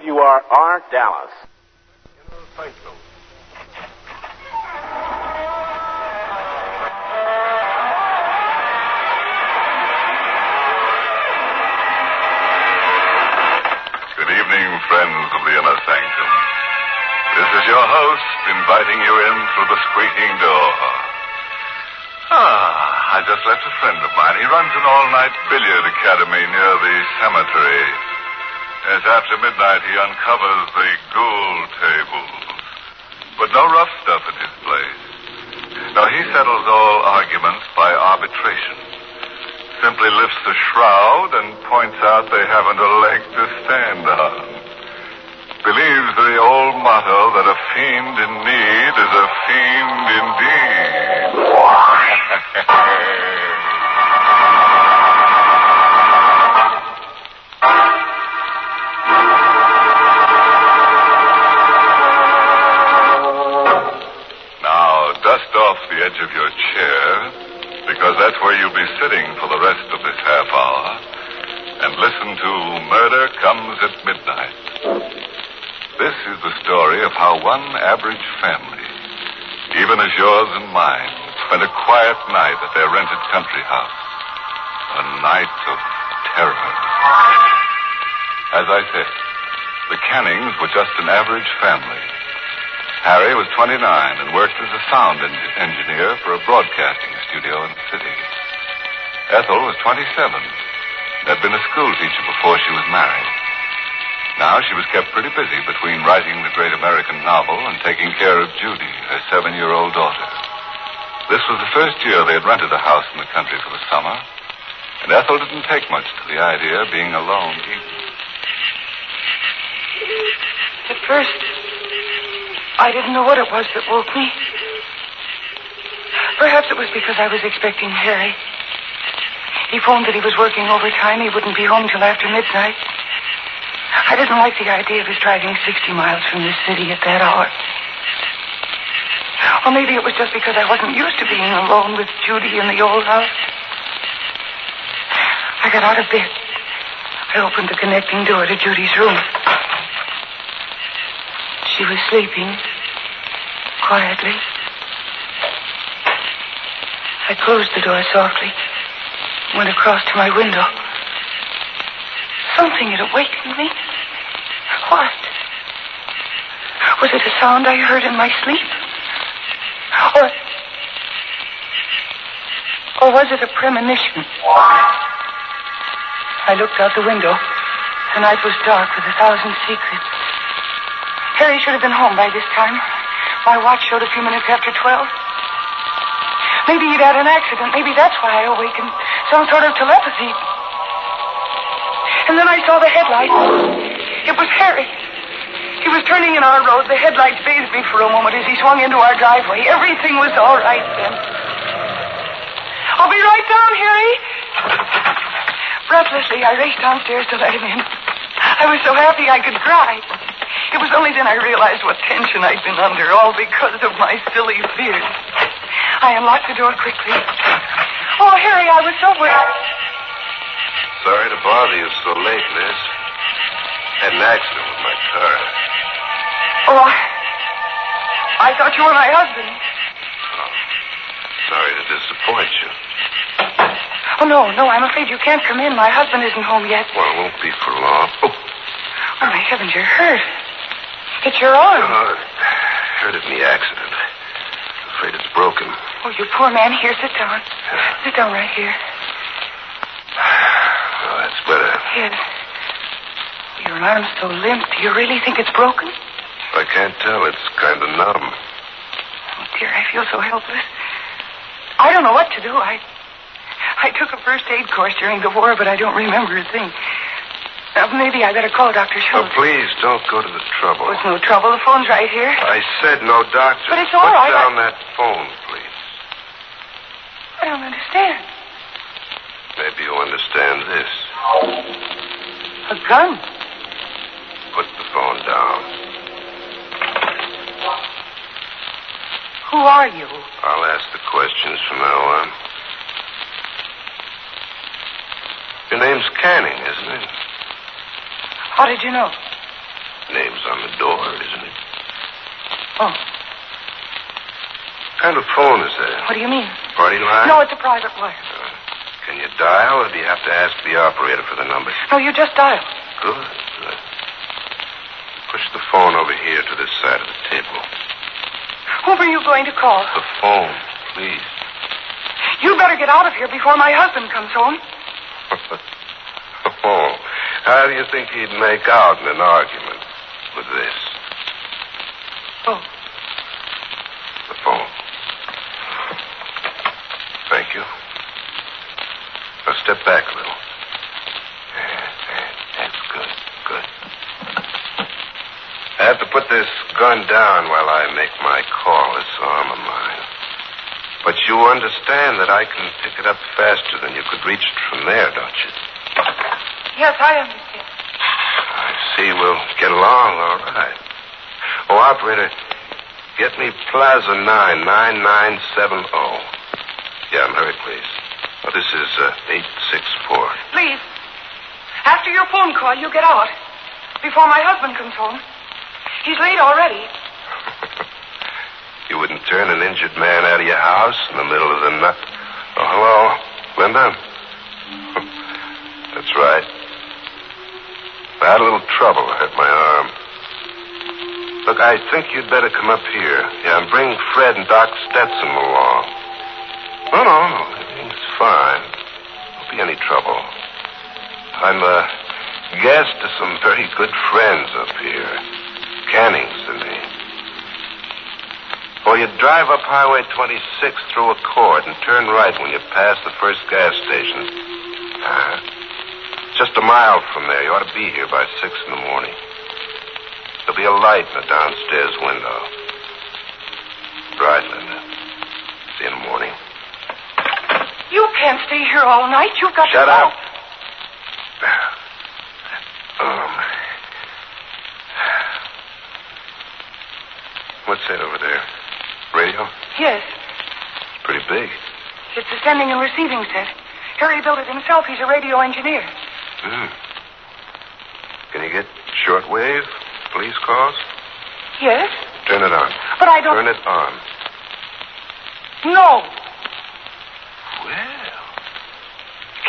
WRR Dallas. Sanctum. Good evening, friends of the Inner Sanctum. This is your host inviting you in through the squeaking door. I just left a friend of mine. He runs an all-night billiard academy near the cemetery. As after midnight, he uncovers the ghoul tables. But no rough stuff at his place. No, he settles all arguments by arbitration. Simply lifts the shroud and points out they haven't a leg to stand on. Believes the old motto that a fiend in need is a fiend indeed. Now, dust off the edge of your chair, because that's where you'll be sitting for the rest of this half hour, and listen to Murder Comes at Midnight. This is the story of how one average family, even as yours and mine, spent a quiet night at their rented country house. A night of terror. As I said, the Cannings were just an average family. Harry was 29 and worked as a sound engineer for a broadcasting studio in the city. Ethel was 27 and had been a school teacher before she was married. Now she was kept pretty busy between writing the great American novel and taking care of Judy, her 7-year-old daughter. This was the first year they had rented a house in the country for the summer, and Ethel didn't take much to the idea of being alone either. At first, I didn't know what it was that woke me. Perhaps it was because I was expecting Harry. He phoned that he was working overtime. He wouldn't be home till after midnight. I didn't like the idea of his driving 60 miles from the city at that hour. Or maybe it was just because I wasn't used to being alone with Judy in the old house. I got out of bed. I opened the connecting door to Judy's room. She was sleeping quietly. I closed the door softly, went across to my window. Something had awakened me. What? Was it a sound I heard in my sleep? Or was it a premonition? I looked out the window. The night was dark with 1,000 secrets. Harry should have been home by this time. My watch showed a few minutes after 12. Maybe he'd had an accident. Maybe that's why I awakened. Some sort of telepathy. And then I saw the headlights. It was Harry. He was turning in our road. The headlights phased me for a moment as he swung into our driveway. Everything was all right then. I'll be right down, Harry. Breathlessly, I raced downstairs to let him in. I was so happy I could cry. It was only then I realized what tension I'd been under, all because of my silly fears. I unlocked the door quickly. Oh, Harry, I was so worried. Sorry to bother you so late, miss. Had an accident with my car. Oh, I thought you were my husband. Oh, sorry to disappoint you. Oh, no, I'm afraid you can't come in. My husband isn't home yet. Well, it won't be for long. Oh, my heavens, you're hurt. It's your arm. Oh, hurt in the accident. Afraid it's broken. Oh, you poor man. Here, sit down. Sit down right here. Oh, that's better. Here. Your arm's so limp. Do you really think it's broken? I can't tell. It's kind of numb. Oh, dear, I feel so helpless. I don't know what to do. I took a first aid course during the war, but I don't remember a thing. Maybe I better call Dr. Schultz. Oh, please, don't go to the trouble. Oh, it's no trouble. The phone's right here. I said no doctor. But it's all Put right. Put down that phone, please. I don't understand. Maybe you understand this. A gun? Put the phone down. Who are you? I'll ask the questions from now on. Your name's Canning, isn't it? How did you know? Name's on the door, isn't it? Oh. What kind of phone is that? What do you mean? Party line? No, it's a private wire. Can you dial, or do you have to ask the operator for the number? No, you just dial. Good. Push the phone over here to this side of the table. Whom are you going to call? The phone, please. You better get out of here before my husband comes home. Oh, how do you think he'd make out in an argument with this? Oh. The phone. Thank you. Now step back a little. That's good. Good. I have to put this gun down while I make my call, this arm of mine. But you understand that I can pick it up faster than you could reach it from there, don't you? Yes, I understand. I see. We'll get along all right. Oh, operator, get me Plaza 99970. Yeah, hurry, please. Oh, this is 864. Please. After your phone call, you get out. Before my husband comes home. He's late already. You wouldn't turn an injured man out of your house in the middle of the night. Oh, hello, Linda? That's right. I had a little trouble. I hurt my arm. Look, I think you'd better come up here. Yeah, and bring Fred and Doc Stetson along. No. Everything's fine. Won't be any trouble. I'm a guest to some very good friends up here. Canning's the name. Or you drive up Highway 26 through a court and turn right when you pass the first gas station. Just a mile from there. You ought to be here by 6 in the morning. There'll be a light in the downstairs window. Right, Linda. See you in the morning. You can't stay here all night. You've got to Shut go. up. What's that over there? Radio? Yes. It's pretty big. It's a sending and receiving set. Harry built it himself. He's a radio engineer. Can you get shortwave police calls? Yes? Turn it on. But I don't... Turn it on. No. Well,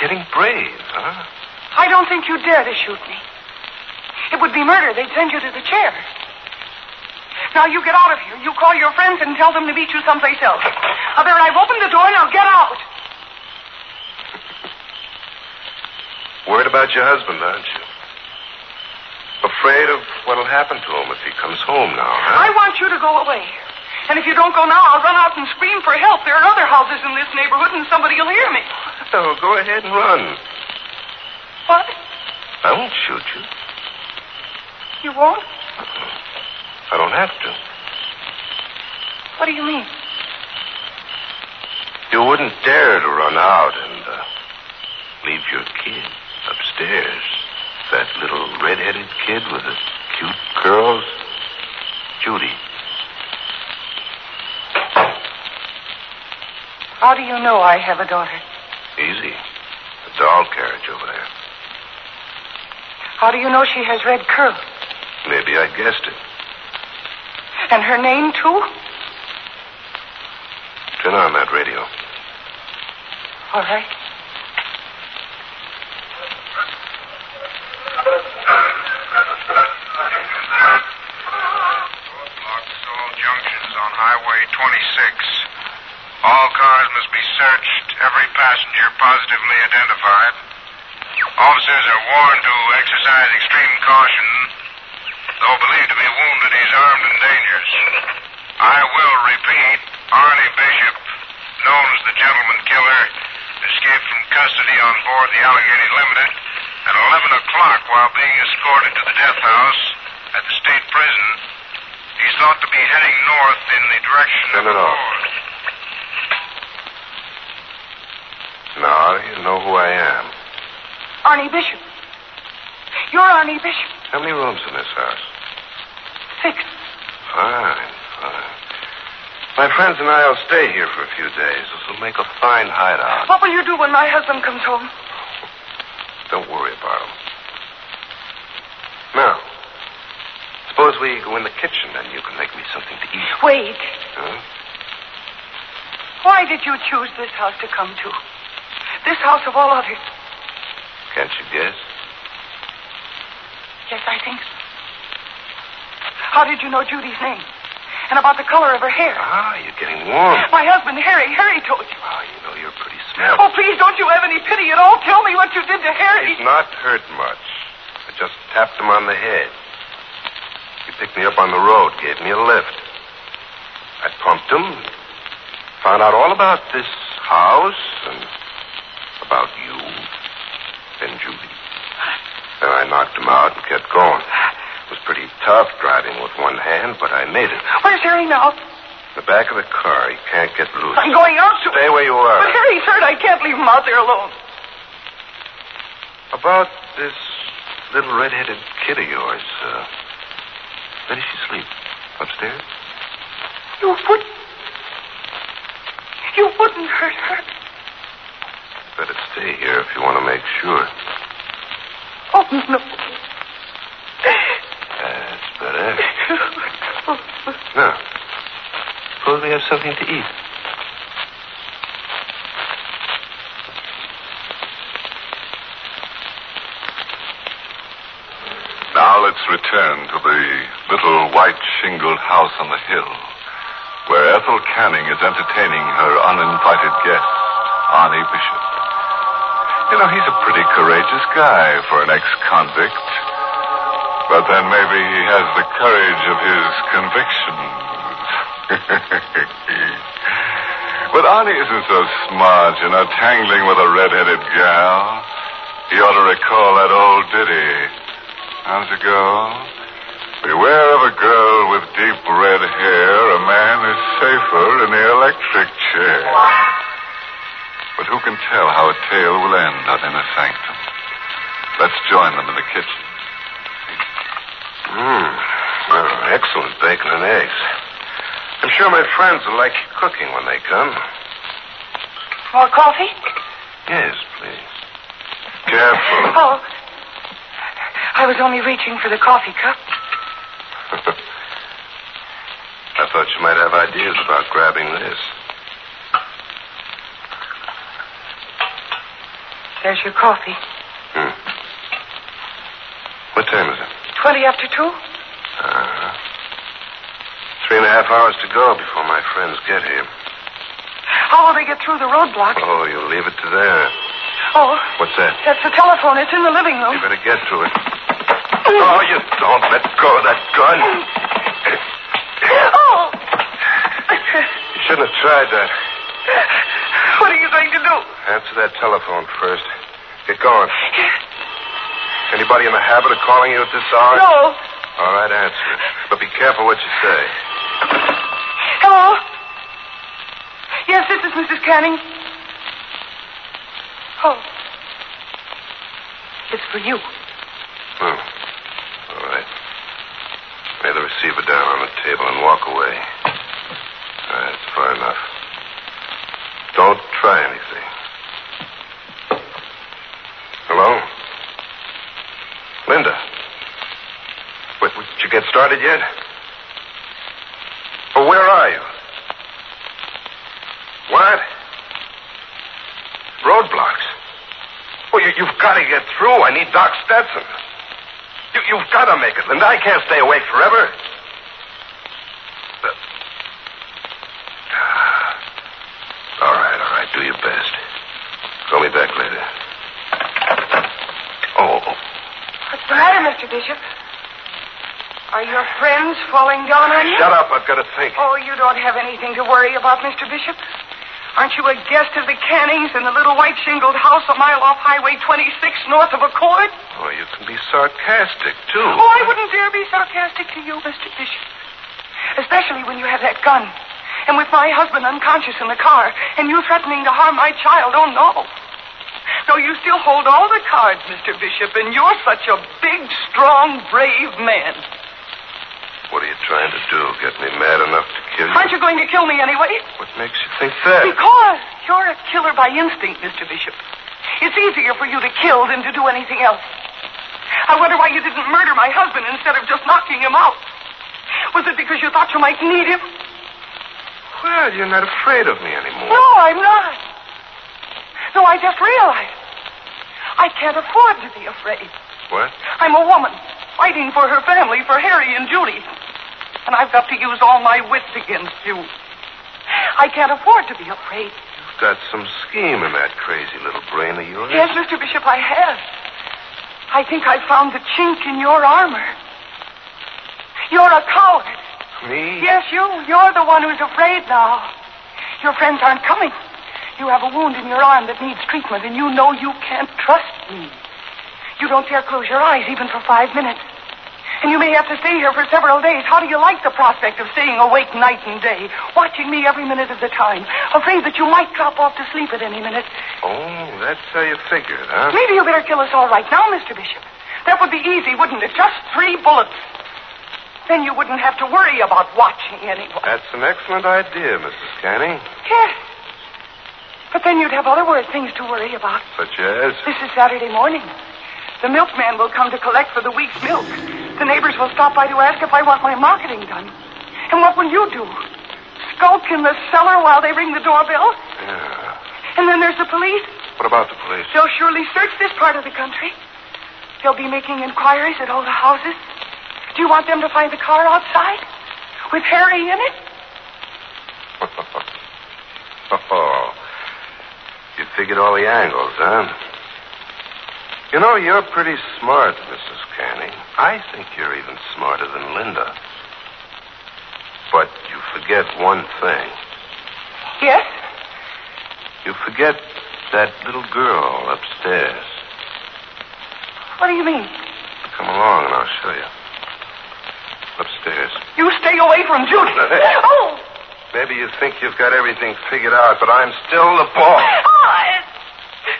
getting brave, huh? I don't think you'd dare to shoot me. It would be murder. They'd send you to the chair. Now, you get out of here. You call your friends and tell them to meet you someplace else. Now, there, I've opened the door. Now, get out. Worried about your husband, aren't you? Afraid of what'll happen to him if he comes home now, huh? I want you to go away. And if you don't go now, I'll run out and scream for help. There are other houses in this neighborhood, and somebody will hear me. Oh, go ahead and run. What? I won't shoot you. You won't? I don't have to. What do you mean? You wouldn't dare to run out and leave your kid upstairs. That little red-headed kid with the cute curls. Judy. How do you know I have a daughter? Easy. The doll carriage over there. How do you know she has red curls? Maybe I guessed it. And her name, too? Turn on that radio. All right. Roadblocks, all junctions on Highway 26. All cars must be searched, every passenger positively identified. Officers are warned to exercise extreme caution. Though believed to be wounded, he's armed and dangerous. I will repeat, Arnie Bishop, known as the gentleman killer, escaped from custody on board the Allegheny Limited at 11 o'clock while being escorted to the death house at the state prison. He's thought to be heading north in the direction Turn it of the off. board. Now you know who I am. Arnie Bishop. You're Arnie Bishop. How many rooms in this house? 6. Fine. My friends and I will stay here for a few days. This will make a fine hideout. What will you do when my husband comes home? Don't worry about him. Now, we go in the kitchen, and you can make me something to eat. Wait. Huh? Why did you choose this house to come to? This house of all others. Can't you guess? Yes, I think so. How did you know Judy's name? And about the color of her hair? Ah, you're getting warm. My husband, Harry. Harry told you. Oh, you know you're pretty smart. Oh, please, don't you have any pity at all? Tell me what you did to Harry. He's not hurt much. I just tapped him on the head. He picked me up on the road, gave me a lift. I pumped him, found out all about this house and about you and Judy. Then I knocked him out and kept going. It was pretty tough driving with one hand, but I made it. Where's Harry now? In the back of the car. He can't get loose. I'm going out to... Stay where you are. But Harry's hurt. I can't leave him out there alone. About this little red-headed kid of yours, where does she sleep? Upstairs? You wouldn't hurt her. Better stay here if you want to make sure. Oh, no. That's better. Now, suppose we have something to eat. Now let's return to the little white shingled house on the hill, where Ethel Canning is entertaining her uninvited guest, Arnie Bishop. You know, he's a pretty courageous guy for an ex-convict. But then maybe he has the courage of his convictions. But Arnie isn't so smart, you know, tangling with a red-headed gal. He ought to recall that old ditty. How's it go? Beware of a girl with deep red hair. A man is safer in the electric chair. But who can tell how a tale will end out in a sanctum? Let's join them in the kitchen. Well, excellent bacon and eggs. I'm sure my friends will like cooking when they come. More coffee? Yes, please. Careful. Oh. I was only reaching for the coffee cup. I thought you might have ideas about grabbing this. There's your coffee. What time is it? 20 after 2? 3.5 hours to go before my friends get here. How will they get through the roadblock? Oh, you'll leave it to there. Oh. What's that? That's the telephone. It's in the living room. You better get to it. Oh, you don't let go of that gun. Oh. You shouldn't have tried that. What are you going to do? Answer that telephone first. Get going. Anybody in the habit of calling you at this hour? No. All right, answer it. But be careful what you say. Hello? Yes, this is Mrs. Canning. Oh. It's for you. Oh. All right. Lay the receiver down on the table and walk away. That's far enough. Don't try anything. Hello? Linda? Did you get started yet? Oh, where are you? What? Roadblocks. Well, you've got to get through. I need Doc Stetson. You've got to make it, Linda. I can't stay awake forever. All right. Do your best. Call me back later. Oh. What's the matter, Mr. Bishop? Are your friends falling down on you? Shut up. I've got to think. Oh, you don't have anything to worry about, Mr. Bishop. Aren't you a guest of the Cannings in the little white shingled house a mile off Highway 26 north of Accord? Oh, you can be sarcastic, too. Oh, I wouldn't dare be sarcastic to you, Mr. Bishop. Especially when you have that gun. And with my husband unconscious in the car, and you threatening to harm my child. Oh, no. No, you still hold all the cards, Mr. Bishop, and you're such a big, strong, brave man. What are you trying to do? Get me mad enough to kill you? Aren't you going to kill me anyway? What makes you think that? Because you're a killer by instinct, Mr. Bishop. It's easier for you to kill than to do anything else. I wonder why you didn't murder my husband instead of just knocking him out. Was it because you thought you might need him? Well, you're not afraid of me anymore. No, I'm not. No, I just realized I can't afford to be afraid. What? I'm a woman fighting for her family, for Harry and Judy. And I've got to use all my wits against you. I can't afford to be afraid. You've got some scheme in that crazy little brain of yours. Yes, Mr. Bishop, I have. I think I found the chink in your armor. You're a coward. Me? Yes, you. You're the one who's afraid now. Your friends aren't coming. You have a wound in your arm that needs treatment, and you know you can't trust me. You don't dare close your eyes even for 5 minutes. And you may have to stay here for several days. How do you like the prospect of staying awake night and day, watching me every minute of the time, afraid that you might drop off to sleep at any minute? Oh, that's how you figured, huh? Maybe you better kill us all right now, Mr. Bishop. That would be easy, wouldn't it? Just 3 bullets. Then you wouldn't have to worry about watching anyone. That's an excellent idea, Mrs. Canning. Yes. But then you'd have other things to worry about. Such as? This is Saturday morning. The milkman will come to collect for the week's milk. The neighbors will stop by to ask if I want my marketing done. And what will you do? Skulk in the cellar while they ring the doorbell? Yeah. And then there's the police. What about the police? They'll surely search this part of the country. They'll be making inquiries at all the houses. Do you want them to find the car outside? With Harry in it? Oh. You figured all the angles, huh? You know, you're pretty smart, Mrs. Canning. I think you're even smarter than Linda. But you forget one thing. Yes? You forget that little girl upstairs. What do you mean? Come along and I'll show you. Upstairs. You stay away from Judy. Oh! Maybe you think you've got everything figured out, but I'm still the boss. Oh,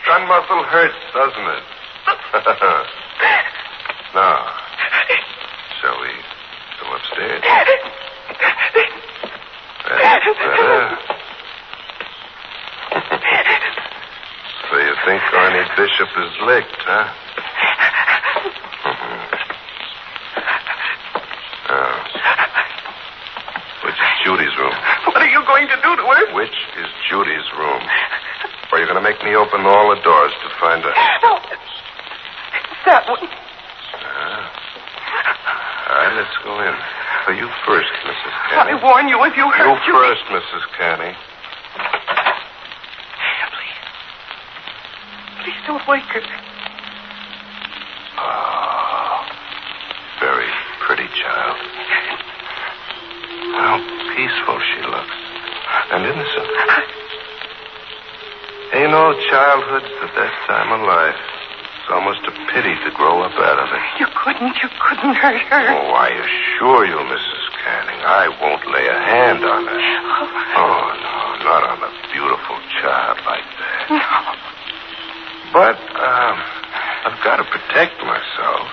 Gun muscle hurts, doesn't it? Now, shall we go upstairs? That's better. So you think Arnie Bishop is licked, huh? Which is Judy's room? what are you going to do to her? Which is Judy's room? Or you're going to make me open all the doors to find her? No. That one. All right, let's go in. So you first, Mrs. Canning. I warn you, if you hurt You Judy... first, Mrs. Canning. Please don't wake her. Oh, very pretty child. How peaceful she looks. And innocent. You know, childhood's the best time of life. It's almost a pity to grow up out of it. You couldn't hurt her. Oh, I assure you, Mrs. Canning, I won't lay a hand on her. Oh, no, not on a beautiful child like that. No. But, I've got to protect myself.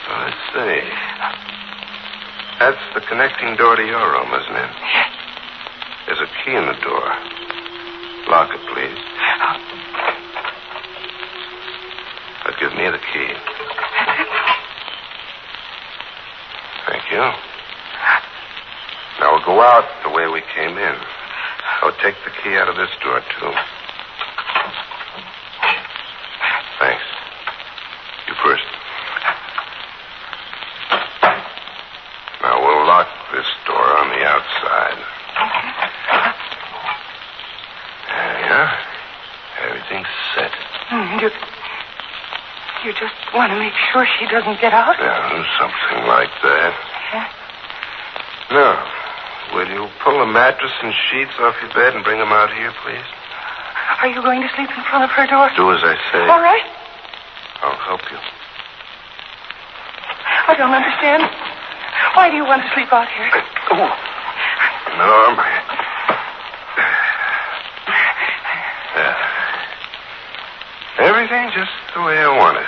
So let's see. That's the connecting door to your room, isn't it? Yes. There's a key in the door. Lock it, please. Now give me the key. Thank you. Now we'll go out the way we came in. I'll take the key out of this door, too. Thanks. You first. Now we'll lock this door on the outside. There you are. Everything's set. You just want to make sure she doesn't get out? Yeah, something like that. Yeah. Now, will you pull the mattress and sheets off your bed and bring them out here, please? Are you going to sleep in front of her door? Do as I say. All right. I'll help you. I don't understand. Why do you want to sleep out here? No, everything just the way I want it.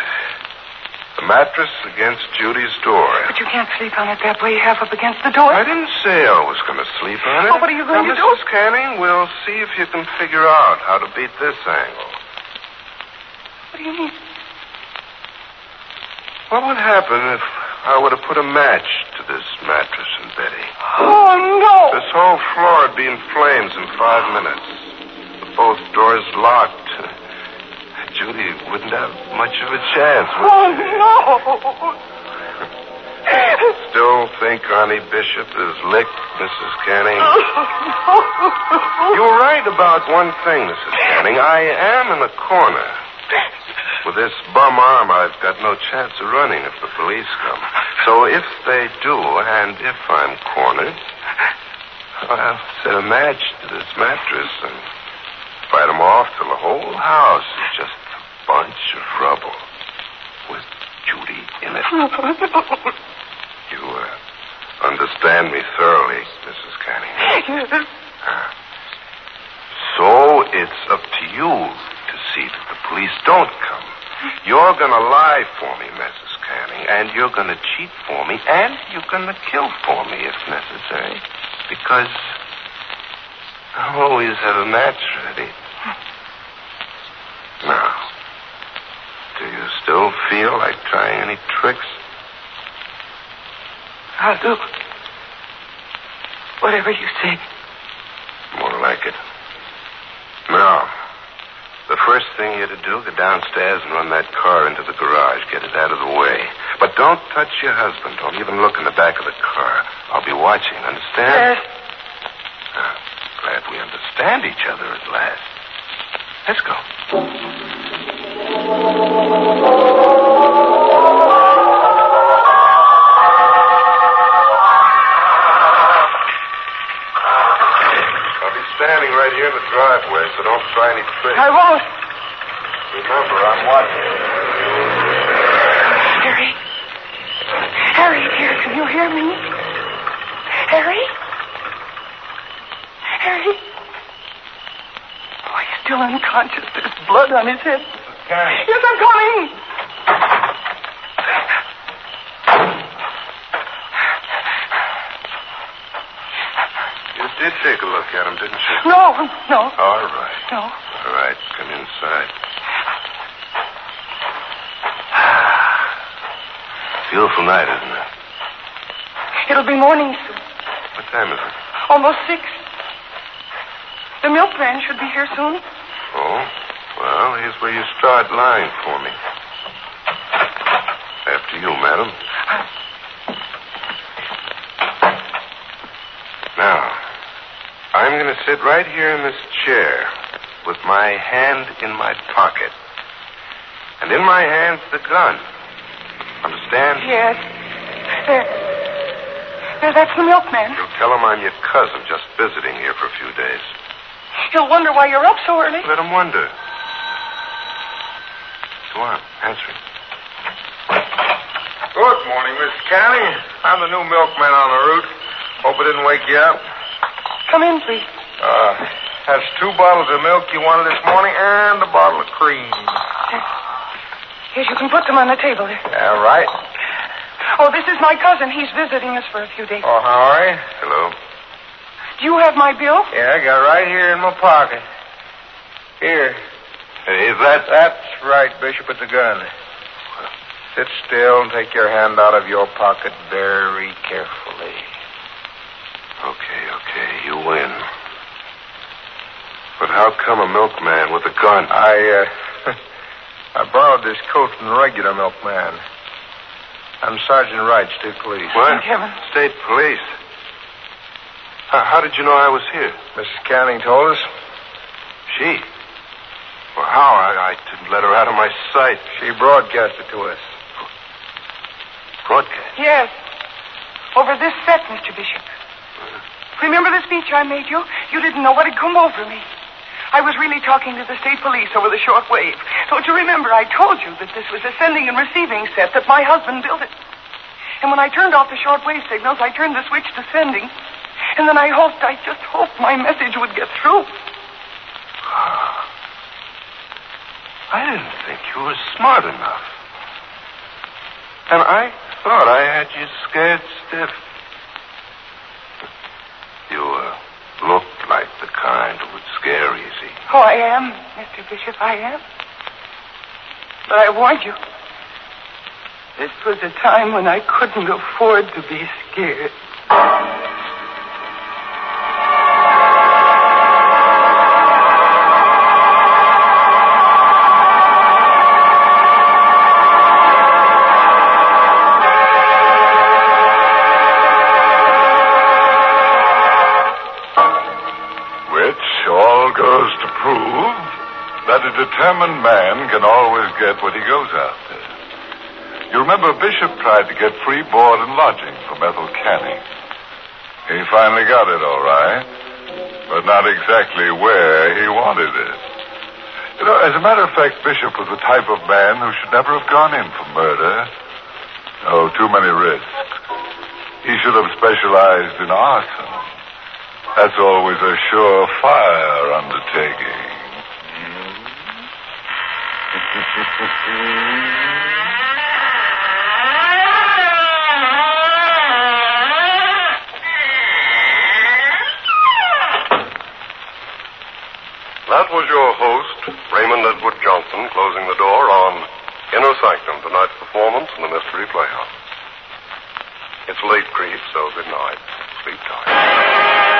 The mattress against Judy's door. But you can't sleep on it that way, half up against the door. I didn't say I was going to sleep on it. Oh, what are you going to do? Mrs. Canning, we'll see if you can figure out how to beat this angle. What do you mean? What would happen if I would have put a match to this mattress in Betty. Oh, no. This whole floor would be in flames in 5 minutes. With both doors locked. Judy wouldn't have much of a chance. Oh, no. Still think Arnie Bishop is licked, Mrs. Canning? You were right about one thing, Mrs. Canning. I am in the corner. With this bum arm, I've got no chance of running if the police come. So if they do, and if I'm cornered, I'll set a match to this mattress and fight them off till the whole house is just a bunch of rubble with Judy in it. You understand me thoroughly, Mrs. Canning. Yes. So it's up to you to see that the police don't come. You're going to lie for me, Mrs. Canning, and you're going to cheat for me, and you're going to kill for me if necessary, because I always have a match ready. Now, do you still feel like trying any tricks? I'll do whatever you say. More like it. Now, the first thing you're to do, go downstairs and run that car into the garage. Get it out of the way. But don't touch your husband. Don't even look in the back of the car. I'll be watching, understand? Yes. Glad we understand each other at last. Let's go. Standing right here in the driveway, so don't try any tricks. I won't. Remember, I'm watching. Harry. Harry, dear, can you hear me? Harry? Harry? Oh, he's still unconscious. There's blood on his head. Mrs. Canning. Yes, I'm coming. You did take a look at him, didn't you? No. All right. No. All right, come inside. Beautiful night, isn't it? It'll be morning soon. What time is it? Almost 6. The milkman should be here soon. Oh, well, here's where you start lying for me. After you, madam. Now, I'm going to sit right here in this chair with my hand in my pocket. And in my hand's the gun. Understand? Yes. There, that's the milkman. You'll tell him I'm your cousin, just visiting here for a few days. He'll wonder why you're up so early. Let him wonder. Go on, answer him. Good morning, Miss Canning. I'm the new milkman on the route. Hope I didn't wake you up. Come in, please. That's 2 bottles of milk you wanted this morning and a bottle of cream. Yes, you can put them on the table there. Yeah, right. Oh, this is my cousin. He's visiting us for a few days. Oh, how are you? Hello? Do you have my bill? Yeah, I got it right here in my pocket. Here. Hey, That's right, Bishop, with the gun. Sit still and take your hand out of your pocket very carefully. Okay, you win. But how come a milkman with a gun? I borrowed this coat from the regular milkman. I'm Sergeant Wright, State Police. What? Thank heaven. State Police. How did you know I was here? Mrs. Canning told us. She? Well, how? I didn't let her out of my sight. She broadcast it to us. Broadcast? Yes. Over this set, Mr. Bishop. Remember the speech I made you? You didn't know what had come over me. I was really talking to the state police over the short wave. Don't you remember I told you that this was a sending and receiving set, that my husband built it? And when I turned off the short wave signals, I turned the switch to sending. And then I just hoped my message would get through. I didn't think you were smart enough. And I thought I had you scared stiff. You looked like the kind who would scare easy. Oh, I am, Mr. Bishop, I am. But I warned you. This was a time when I couldn't afford to be scared. Goes to prove that a determined man can always get what he goes after. You remember Bishop tried to get free board and lodging from Ethel Canning. He finally got it, all right, but not exactly where he wanted it. You know, as a matter of fact, Bishop was the type of man who should never have gone in for murder. Oh, too many risks. He should have specialized in arson. That's always a surefire undertaking. That was your host, Raymond Edward Johnson, closing the door on Inner Sanctum, tonight's performance in the Mystery Playhouse. It's late, Creep, so good night. Sleep tight.